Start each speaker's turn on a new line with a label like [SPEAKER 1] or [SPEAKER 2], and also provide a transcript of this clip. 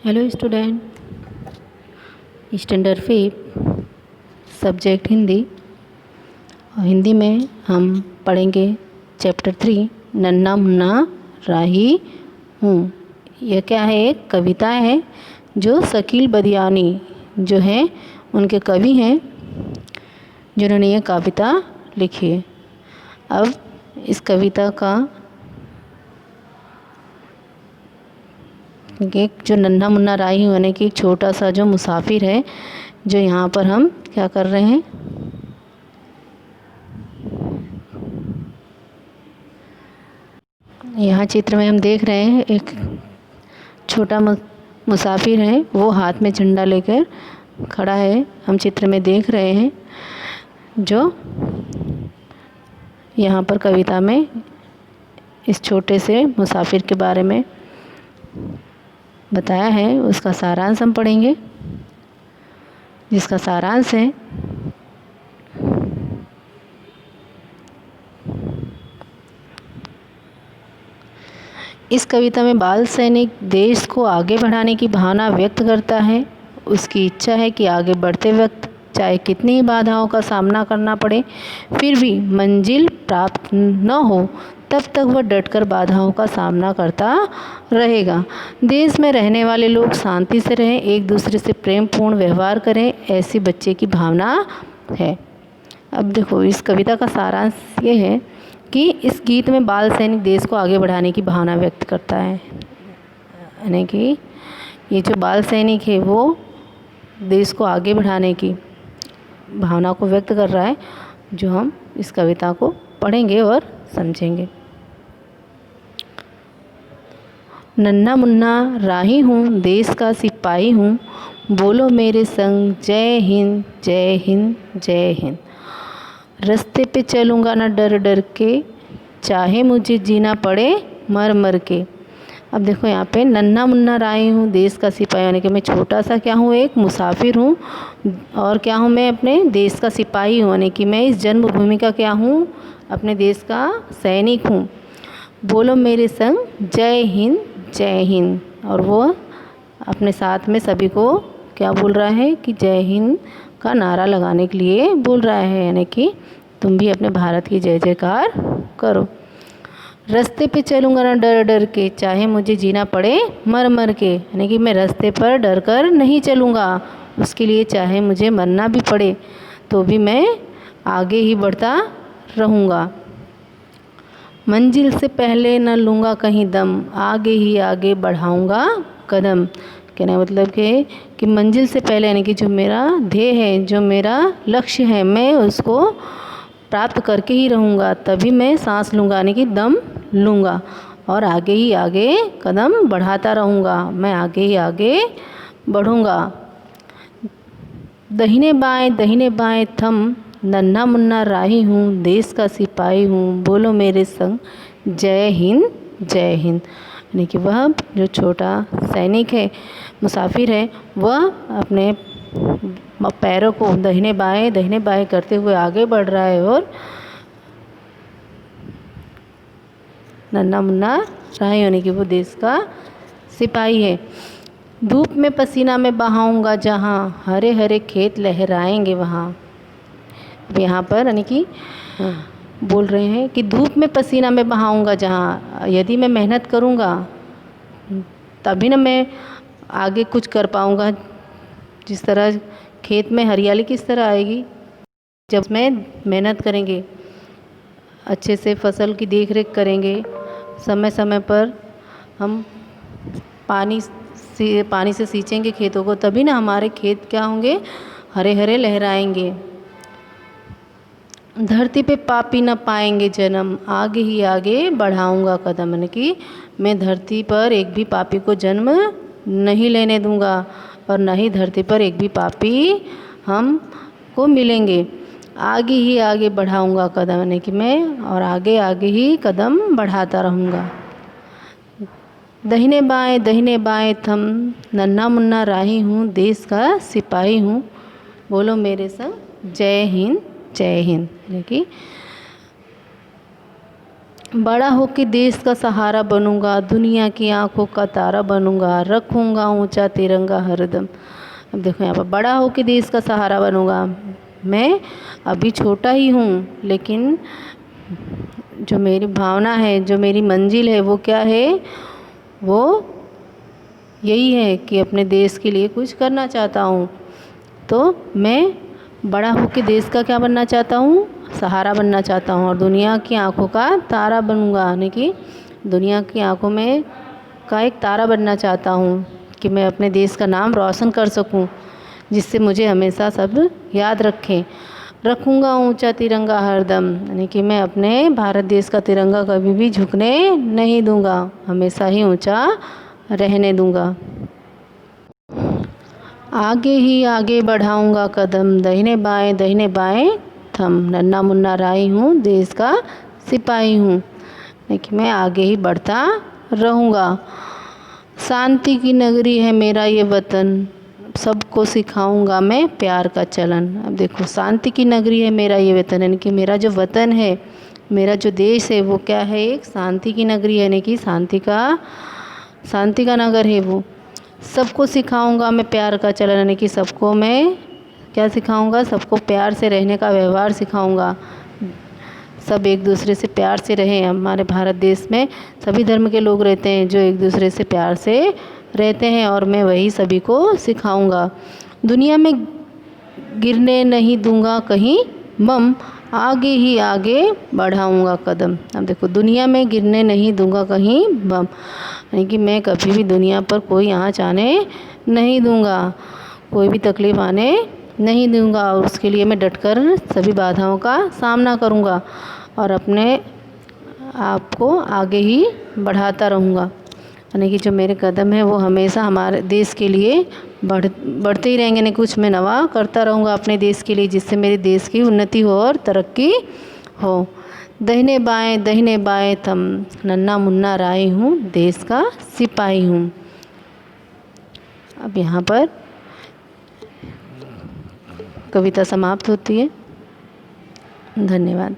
[SPEAKER 1] Hello student, standard 5 subject Hindi. और हिंदी में हम पढ़ेंगे चैप्टर 3 नन्ना मुन्ना राही हूँ। यह क्या है? एक कविता है जो शकील बदियानी जो है उनके कवि हैं जिन्होंने ये कविता लिखी है। अब इस कविता का एक जो नन्हा मुन्ना राही होने की एक छोटा सा जो मुसाफिर है जो यहाँ पर हम क्या कर रहे हैं, यहाँ चित्र में हम देख रहे हैं एक छोटा मुसाफिर है, वो हाथ में झंडा लेकर खड़ा है। हम चित्र में देख रहे हैं जो यहाँ पर कविता में इस छोटे से मुसाफिर के बारे में बताया है, उसका सारांश हम पढ़ेंगे, जिसका सारांश है इस कविता में बाल सैनिक देश को आगे बढ़ाने की भावना व्यक्त करता है। उसकी इच्छा है कि आगे बढ़ते वक्त चाहे कितनी ही बाधाओं का सामना करना पड़े, फिर भी मंजिल प्राप्त न हो तब तक वह डटकर बाधाओं का सामना करता रहेगा। देश में रहने वाले लोग शांति से रहें, एक दूसरे से प्रेमपूर्ण व्यवहार करें, ऐसी बच्चे की भावना है। अब देखो, इस कविता का सारांश ये है कि इस गीत में बाल सैनिक देश को आगे बढ़ाने की भावना व्यक्त करता है, यानी कि ये जो बाल सैनिक है वो देश को आगे बढ़ाने की भावना को व्यक्त कर रहा है, जो हम इस कविता को पढ़ेंगे और समझेंगे। नन्ना मुन्ना राही हूँ, देश का सिपाही हूँ, बोलो मेरे संग जय हिंद जय हिंद जय हिंद। रास्ते पे चलूँगा ना डर डर के, चाहे मुझे जीना पड़े मर मर के। अब देखो यहाँ पे नन्ना मुन्ना राही हूँ, देश का सिपाही, यानी कि मैं छोटा सा क्या हूँ, एक मुसाफिर हूँ, और क्या हूँ, मैं अपने देश का सिपाही हूँ, यानी कि मैं इस जन्मभूमि का क्या हूँ, अपने देश का सैनिक हूँ। बोलो मेरे संग जय हिंद जय हिंद, और वो अपने साथ में सभी को क्या बोल रहा है कि जय हिंद का नारा लगाने के लिए बोल रहा है, यानी कि तुम भी अपने भारत की जय जयकार करो। रास्ते पे चलूँगा ना डर डर के, चाहे मुझे जीना पड़े मर मर के, यानी कि मैं रास्ते पर डर कर नहीं चलूँगा, उसके लिए चाहे मुझे मरना भी पड़े तो भी मैं आगे ही बढ़ता रहूँगा। मंजिल से पहले न लूँगा कहीं दम, आगे ही आगे बढ़ाऊँगा कदम। कहने मतलब कि मंजिल से पहले, यानी कि जो मेरा ध्येय है, जो मेरा लक्ष्य है, मैं उसको प्राप्त करके ही रहूँगा, तभी मैं सांस लूँगा, यानी कि दम लूँगा, और आगे ही आगे कदम बढ़ाता रहूँगा, मैं आगे ही आगे बढ़ूँगा। दाहिने बाएं थम, नन्हा मुन्ना राही हूँ, देश का सिपाही हूँ, बोलो मेरे संग जय हिंद जय हिंद। यानी कि वह जो छोटा सैनिक है, मुसाफिर है, वह अपने पैरों को दाहिने बाएं करते हुए आगे बढ़ रहा है, और नन्हा मुन्ना राही होने की वो देश का सिपाही है। धूप में पसीना में बहाऊंगा जहाँ, हरे हरे खेत लहराएंगे वहाँ। यहाँ पर यानी कि बोल रहे हैं कि धूप में पसीना में बहाऊंगा जहाँ, यदि मैं मेहनत करूँगा तभी ना मैं आगे कुछ कर पाऊँगा। जिस तरह खेत में हरियाली किस तरह आएगी, जब मैं मेहनत करेंगे, अच्छे से फसल की देख रेख करेंगे, समय समय पर हम पानी से सींचेंगे खेतों को, तभी ना हमारे खेत क्या होंगे, हरे हरे लहराएंगे। धरती पे पापी न पाएंगे जन्म, आगे ही आगे बढ़ाऊंगा कदम, यानी कि मैं धरती पर एक भी पापी को जन्म नहीं लेने दूंगा, और न ही धरती पर एक भी पापी हम को मिलेंगे। आगे ही आगे बढ़ाऊंगा कदम, यानी कि मैं और आगे आगे ही कदम बढ़ाता रहूँगा। दाहिने बाएं थम, नन्हा मुन्ना राही हूँ, देश का सिपाही हूँ, बोलो मेरे संग जय हिंद जय हिंद। यानी कि बड़ा होके देश का सहारा बनूंगा, दुनिया की आंखों का तारा बनूंगा, रखूंगा ऊंचा तिरंगा हरदम। अब देखो यहाँ पर बड़ा होके देश का सहारा बनूंगा। मैं अभी छोटा ही हूँ, लेकिन जो मेरी भावना है, जो मेरी मंजिल है, वो क्या है? वो यही है कि अपने देश के लिए कुछ करना चाहता हूँ। तो मैं बड़ा होकर देश का क्या बनना चाहता हूँ? सहारा बनना चाहता हूँ, और दुनिया की आंखों का तारा बनूंगा, यानी कि दुनिया की आंखों में का एक तारा बनना चाहता हूँ कि मैं अपने देश का नाम रोशन कर सकूँ, जिससे मुझे हमेशा सब याद रखें। रखूँगा ऊंचा तिरंगा हरदम, यानी कि मैं अपने भारत देश का तिरंगा कभी भी झुकने नहीं दूंगा, हमेशा ही ऊंचा रहने दूंगा। आगे ही आगे बढ़ाऊंगा कदम, दाहिने बाएं थम, नन्हा मुन्ना राही हूँ, देश का सिपाही हूँ, लेकिन मैं आगे ही बढ़ता रहूँगा। शांति की नगरी है मेरा ये वतन, सबको सिखाऊंगा मैं प्यार का चलन। अब देखो, शांति की नगरी है मेरा ये वतन, यानी कि मेरा जो वतन है, मेरा जो देश है, वो क्या है? एक शांति की नगरी है, यानी कि शांति का नगर है वो। सबको सिखाऊंगा मैं प्यार का चलन, यानी कि सबको मैं क्या सिखाऊंगा? सबको प्यार से रहने का व्यवहार सिखाऊंगा। सब एक दूसरे से प्यार से रहें। हमारे भारत देश में सभी धर्म के लोग रहते हैं जो एक दूसरे से प्यार से रहते हैं, और मैं वही सभी को सिखाऊंगा। दुनिया में गिरने नहीं दूंगा कहीं बम, आगे ही आगे बढ़ाऊंगा कदम। अब देखो, दुनिया में गिरने नहीं दूंगा कहीं बम, यानी कि मैं कभी भी दुनिया पर कोई आँच आने नहीं दूंगा, कोई भी तकलीफ़ आने नहीं दूंगा, और उसके लिए मैं डटकर सभी बाधाओं का सामना करूंगा और अपने आप को आगे ही बढ़ाता रहूँगा। यानी कि जो मेरे कदम हैं वो हमेशा हमारे देश के लिए बढ़ते ही रहेंगे, यानी कुछ मैं नवा करता रहूँगा अपने देश के लिए, जिससे मेरे देश की उन्नति हो और तरक्की हो। दाहिने बाएं थम, नन्हा मुन्ना राही हूँ, देश का सिपाही हूँ। अब यहाँ पर कविता समाप्त होती है। धन्यवाद।